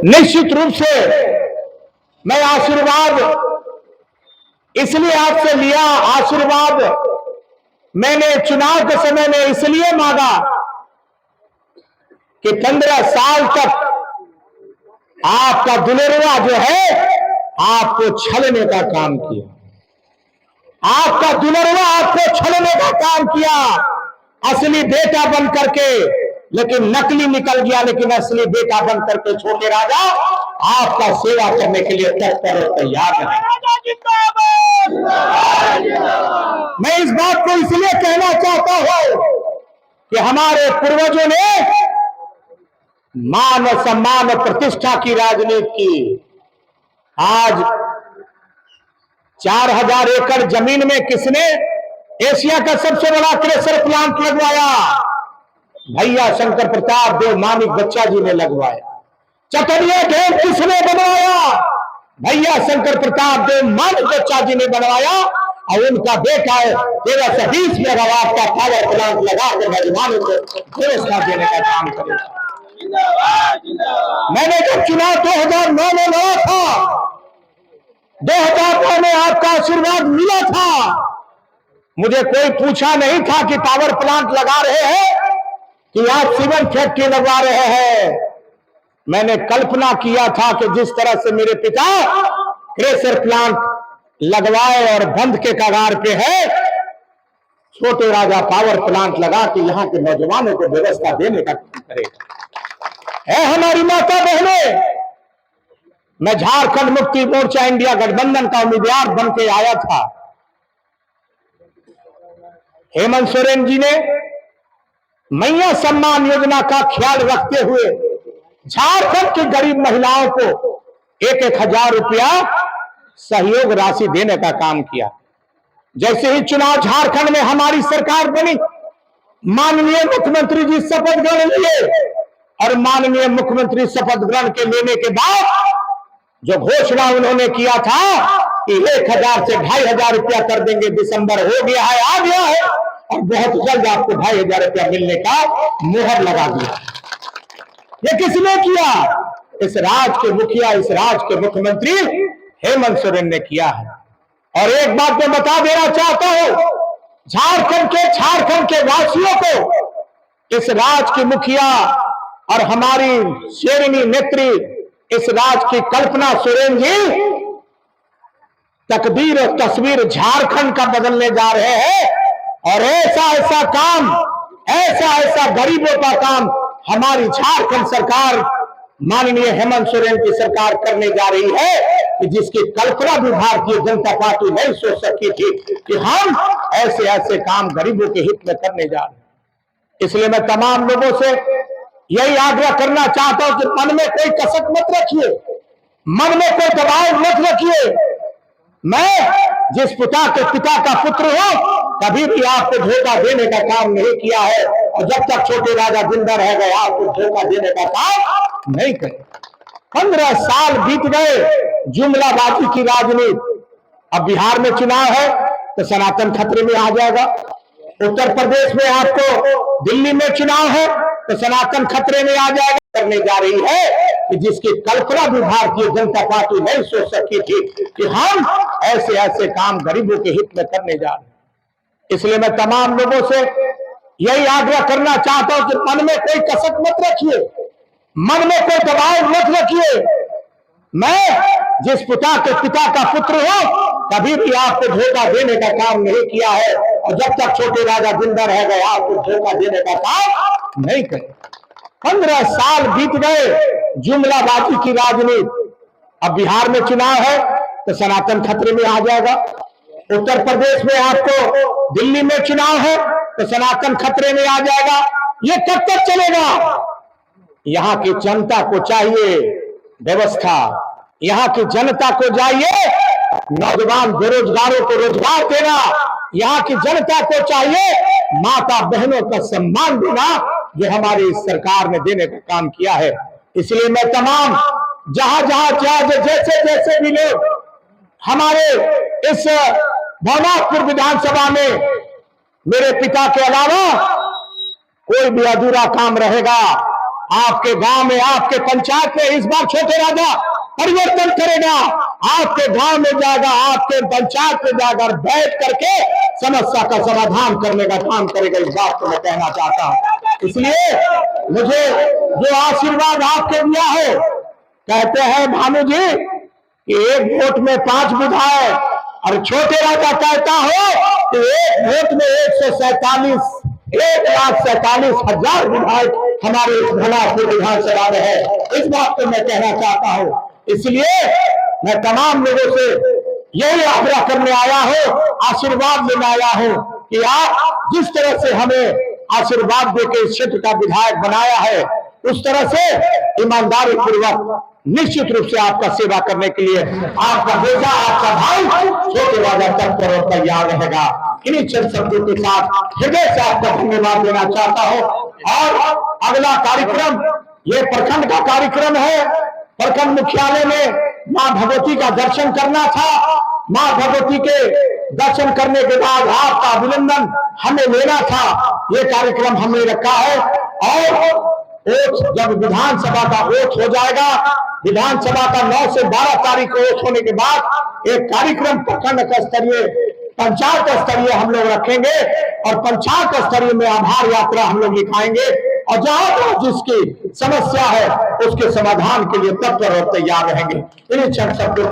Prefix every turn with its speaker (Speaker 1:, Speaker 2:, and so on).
Speaker 1: निश्चित रूप से मैं आशीर्वाद इसलिए आपसे लिया, आशीर्वाद मैंने चुनाव के समय में इसलिए मांगा कि 15 साल तक आपका दुलरुआ जो है आपको छलने का काम किया, आपका दुलरुआ आपको छलने का काम किया, असली बेटा बन करके, लेकिन नकली निकल गया, लेकिन असली बेटा बन करके छोटे राजा आपका सेवा करने के लिए तत्पर और तैयार है। मैं इस बात को इसलिए कहना चाहता हूं कि हमारे पूर्वजों ने मान सम्मान और प्रतिष्ठा की राजनीति की। आज 4000 एकड़ जमीन में किसने एशिया का सबसे बड़ा क्रेशर प्लांट लगवाया? भैया शंकर प्रताप देव मानिक बच्चा जी ने लगवाया। चतरिया डैम किसने बनवाया? भैया शंकर प्रताप देव मानिक बच्चा जी ने बनवाया, और उनका बेटा 1320 मेगावाट का पावर प्लांट लगाकर नौजवानों को व्यवस्था देने का काम करेगा। मैंने जब चुनाव 2009 में लड़ा था, 2009 में आपका आशीर्वाद मिला था, मुझे कोई पूछा नहीं था कि पावर प्लांट लगा रहे हैं कि आप सीमेंट फैक्ट्री लगवा रहे हैं। मैंने कल्पना किया था कि जिस तरह से मेरे पिता क्रेशर प्लांट लगवाए और बंद के कगार पे है, छोटे राजा पावर प्लांट लगा के यहाँ के नौजवानों को व्यवस्था देने का काम करेगा। है हमारी माता बहनें, मैं झारखंड मुक्ति मोर्चा इंडिया गठबंधन का उम्मीदवार बन के आया था। हेमंत सोरेन जी ने मैया सम्मान योजना का ख्याल रखते हुए झारखंड की गरीब महिलाओं को 1-1 हजार रुपया सहयोग राशि देने का काम किया। जैसे ही चुनाव झारखंड में हमारी सरकार बनी, माननीय मुख्यमंत्री जी शपथ ग्रहण लिए, और माननीय मुख्यमंत्री शपथ ग्रहण के लेने के बाद जो घोषणा उन्होंने किया था कि 1000 से 2500 रुपया कर देंगे, दिसंबर हो गया है, आ गया है, और बहुत जल्द आपको 2500 रुपया मिलने का मुहर लगा दिया। ये किसने किया? इस राज्य के मुखिया, इस राज्य के मुख्यमंत्री हेमंत सोरेन ने किया है। और एक बात मैं बता देना चाहता हूं झारखंड के वासियों को, इस राज्य की मुखिया और हमारी शेरनी नेत्री इस राज्य की कल्पना सोरेन जी तकदीर और तस्वीर झारखंड का बदलने जा रहे हैं, और ऐसा काम, ऐसा गरीबों का काम हमारी झारखंड सरकार, माननीय हेमंत सोरेन की सरकार करने जा रही है कि जिसकी कल्पना भी भारतीय जनता पार्टी नहीं सोच सकी थी कि हम ऐसे काम गरीबों के हित में करने जा रहे हैं। इसलिए मैं तमाम लोगों से यही आग्रह करना चाहता हूं कि मन में कोई कसक मत रखिए, मन में कोई दबाव मत रखिए। मैं जिस पिता का पुत्र हूं, कभी भी आपको धोखा देने का काम नहीं किया है, और जब तक छोटे राजा जिंदा रह गए आपको धोखा देने का काम नहीं करे। 15 साल बीत गए जुमलाबाजी की राजनीति। अब बिहार में चुनाव है तो सनातन खतरे में आ जाएगा, उत्तर प्रदेश में आपको, दिल्ली में चुनाव है तो सनातन खतरे में आ जाएगा। करने जा रही है कि जिसकी कल्पना भी भारतीय जनता पार्टी नहीं सोच सकी थी कि हम ऐसे काम गरीबों के हित में करने जा रहे हैं। इसलिए मैं तमाम लोगों से यही आग्रह करना चाहता हूं कि मन में कोई कसक मत रखिए, मन में कोई दबाव मत रखिए। मैं जिस पिता का पुत्र हूं, कभी भी आपको धोखा देने का काम नहीं किया है, और जब तक छोटे राजा जिंदा रह गए आपको धोखा देने का काम नहीं करे। 15 साल बीत गए जुमलाबाजी की राजनीति। अब बिहार में चुनाव है तो सनातन खतरे में आ जाएगा, उत्तर प्रदेश में आपको, दिल्ली में चुनाव है तो सनातन खतरे में आ जाएगा। ये कब तक चलेगा? यहाँ की जनता को चाहिए व्यवस्था, यहाँ की जनता को चाहिए नौजवान बेरोजगारों को रोजगार देना, यहाँ की जनता को चाहिए माता बहनों का सम्मान देना, जो हमारी सरकार ने देने का काम किया है। इसलिए मैं तमाम जहां जैसे भी लोग हमारे इस भवनाथपुर विधानसभा में मेरे पिता के अलावा कोई भी अधूरा काम रहेगा, आपके गांव में, आपके पंचायत में इस बार छोटे राजा परिवर्तन करेगा। आपके गांव में जाएगा, आपके पंचायत में जाकर बैठ करके समस्या का समाधान करने का काम करेगा। इस बात को मैं कहना चाहता हूं। इसलिए मुझे जो आशीर्वाद आपके दिया है, कहते हैं भानु जी कि एक वोट में 5 विधायक, और छोटे राजा कहता हो कि एक वोट में 1,47,000 विधायक हमारे इस भलापुर विधानसभा में है। इस बात को मैं कहना चाहता हूं। इसलिए मैं तमाम लोगों से यही आग्रह करने आया हूं, आशीर्वाद लेने आया हूं कि आप जिस तरह से हमें आशीर्वाद देकर इस क्षेत्र का विधायक बनाया है, उस तरह से ईमानदारी पूर्वक निश्चित रूप से आपका सेवा करने के लिए आपका बेटा, आपका भाई छोटे राजा तत्पर और तैयार रहेगा। इन्हीं चंद शब्दों के साथ हृदय से आपका धन्यवाद देना चाहता हूं। और अगला कार्यक्रम ये प्रखंड का कार्यक्रम है। प्रखंड मुख्यालय में मां भगवती का दर्शन करना था। मां भगवती के दर्शन करने के बाद आपका अभिनंदन हमें लेना था। ये कार्यक्रम हमने रखा है। और जब विधानसभा का वोट हो जाएगा, विधानसभा का 9 से 12 तारीख को वोट होने के बाद एक कार्यक्रम प्रखंड स्तरीय, पंचायत स्तरीय हम लोग रखेंगे और पंचायत स्तरीय में आभार यात्रा हम लोग लिखाएंगे। और जहां जिसकी समस्या है उसके समाधान के लिए तत्पर और तैयार रहेंगे। इन्हीं चंद शब्दों